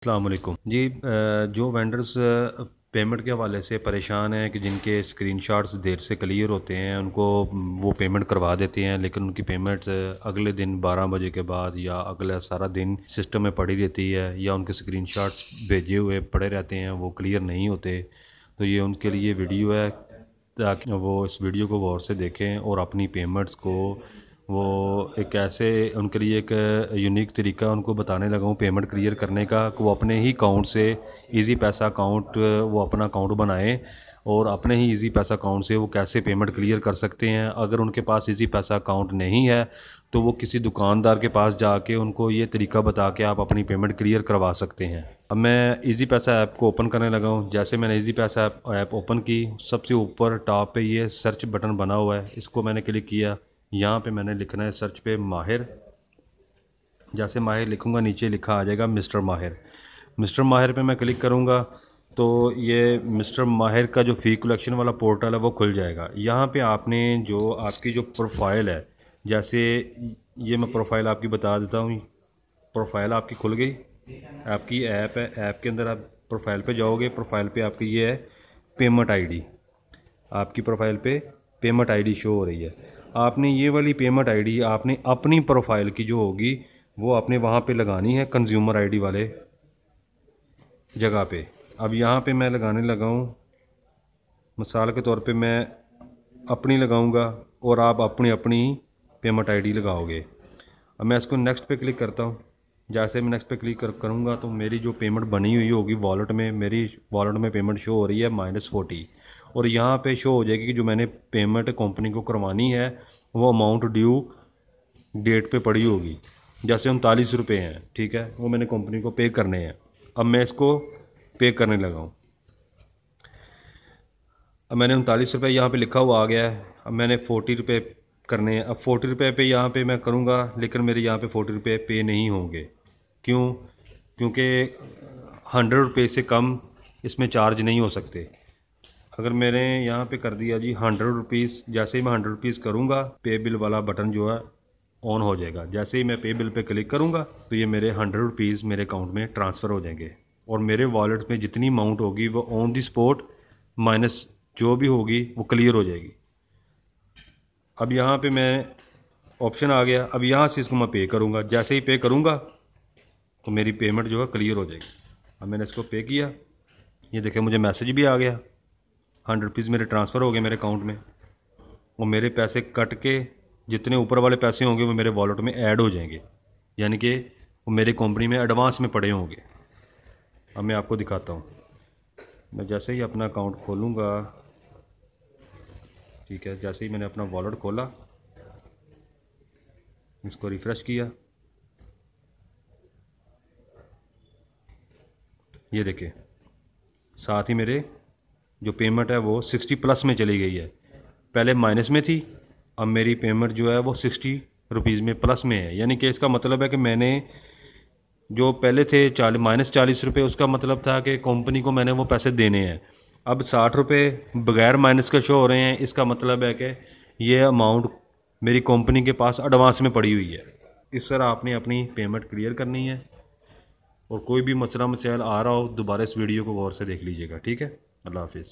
अस्सलाम वालेकुम जी। जो वेंडर्स पेमेंट के हवाले से परेशान हैं कि जिनके स्क्रीनशॉट्स देर से क्लियर होते हैं, उनको वो पेमेंट करवा देते हैं, लेकिन उनकी पेमेंट अगले दिन 12 बजे के बाद या अगला सारा दिन सिस्टम में पड़ी रहती है, या उनके स्क्रीनशॉट्स भेजे हुए पड़े रहते हैं, वो क्लियर नहीं होते। तो ये उनके लिए वीडियो है, ताकि वो इस वीडियो को गौर से देखें और अपनी पेमेंट्स को वो एक ऐसे उनके लिए एक यूनिक तरीका उनको बताने लगा हूँ पेमेंट क्लियर करने का, कि वो अपने ही अकाउंट से इजी पैसा अकाउंट वो अपना अकाउंट बनाएं और अपने ही इजी पैसा अकाउंट से वो कैसे पेमेंट क्लियर कर सकते हैं। अगर उनके पास इजी पैसा अकाउंट नहीं है तो वो किसी दुकानदार के पास जाके उनको ये तरीका बता के आप अपनी पेमेंट क्लियर करवा सकते हैं। अब मैं इजी पैसा ऐप को ओपन करने लगा हूँ। जैसे मैंने इजी पैसा ऐप ओपन की, सबसे ऊपर टॉप पे ये सर्च बटन बना हुआ है, इसको मैंने क्लिक किया। यहाँ पे मैंने लिखना है सर्च पे माहिर। जैसे माहिर लिखूँगा नीचे लिखा आ जाएगा मिस्टर माहिर। मिस्टर माहिर पे मैं क्लिक करूँगा तो ये मिस्टर माहिर का जो फ़ी कलेक्शन वाला पोर्टल है वो खुल जाएगा। यहाँ पे आपने जो आपकी जो प्रोफाइल है, जैसे ये मैं प्रोफाइल आपकी बता देता हूँ। प्रोफाइल आपकी खुल गई, आपकी ऐप है, ऐप के अंदर आप प्रोफाइल पे जाओगे। प्रोफाइल पे आपकी ये है पेमेंट आईडी, आपकी प्रोफाइल पे पेमेंट आईडी शो हो रही है। आपने ये वाली पेमेंट आईडी आपने अपनी प्रोफाइल की जो होगी वो आपने वहाँ पे लगानी है, कंज्यूमर आईडी वाले जगह पे। अब यहाँ पे मैं लगाने लगा हूँ, मिसाल के तौर पे मैं अपनी लगाऊंगा और आप अपनी अपनी पेमेंट आईडी लगाओगे। अब मैं इसको नेक्स्ट पे क्लिक करता हूँ। जैसे मैं नेक्स्ट पे क्लिक करूँगा तो मेरी जो पेमेंट बनी हुई होगी वॉलेट में, मेरी वॉलेट में पेमेंट शो हो रही है -40, और यहाँ पे शो हो जाएगी कि जो मैंने पेमेंट कंपनी को करवानी है वो अमाउंट ड्यू डेट पे पड़ी होगी। जैसे 39 रुपये हैं, ठीक है, वो मैंने कंपनी को पे करने हैं। अब मैं इसको पे करने लगा हूँ। अब मैंने 39 रुपये यहाँ पे लिखा हुआ आ गया है। अब मैंने 40 रुपये करने हैं। अब 40 रुपये पे यहाँ पे मैं करूँगा, लेकिन मेरे यहाँ पे 40 रुपये पे नहीं होंगे। क्यों? क्योंकि 100 रुपये से कम इसमें चार्ज नहीं हो सकते। अगर मैंने यहाँ पे कर दिया जी 100 रुपीज़, जैसे ही मैं 100 रुपीज़ करूँगा पे बिल वाला बटन जो है ऑन हो जाएगा। जैसे ही मैं पे बिल पे क्लिक करूँगा तो ये मेरे 100 रुपीज़ मेरे अकाउंट में ट्रांसफ़र हो जाएंगे, और मेरे वॉलेट में जितनी अमाउंट होगी वो ऑन दी स्पॉट माइनस जो भी होगी वो क्लियर हो जाएगी। अब यहाँ पे मैं ऑप्शन आ गया। अब यहाँ से इसको मैं पे करूँगा। जैसे ही पे करूँगा तो मेरी पेमेंट जो है क्लियर हो जाएगी। अब मैंने इसको पे किया, ये देखें मुझे मैसेज भी आ गया, 100 रुपीज़ मेरे ट्रांसफ़र हो गए मेरे अकाउंट में। वो मेरे पैसे कट के जितने ऊपर वाले पैसे होंगे वो मेरे वॉलेट में ऐड हो जाएंगे, यानी कि वो मेरी कंपनी में एडवांस में पड़े होंगे। अब मैं आपको दिखाता हूँ। मैं जैसे ही अपना अकाउंट खोलूँगा, ठीक है, जैसे ही मैंने अपना वॉलेट खोला, इसको रिफ़्रेश किया, ये देखिए साथ ही मेरे जो पेमेंट है वो 60 प्लस में चली गई है। पहले माइनस में थी, अब मेरी पेमेंट जो है वो 60 रुपीज़ में प्लस में है। यानी कि इसका मतलब है कि मैंने जो पहले थे -40 रुपये, उसका मतलब था कि कंपनी को मैंने वो पैसे देने हैं। अब 60 रुपये बगैर माइनस के शो हो रहे हैं, इसका मतलब है कि ये अमाउंट मेरी कंपनी के पास एडवांस में पड़ी हुई है। इस तरह आपने अपनी पेमेंट क्लियर करनी है, और कोई भी मसला मसाइल आ रहा हो दोबारा इस वीडियो को गौर से देख लीजिएगा। ठीक है, अल्लाह हाफिज़।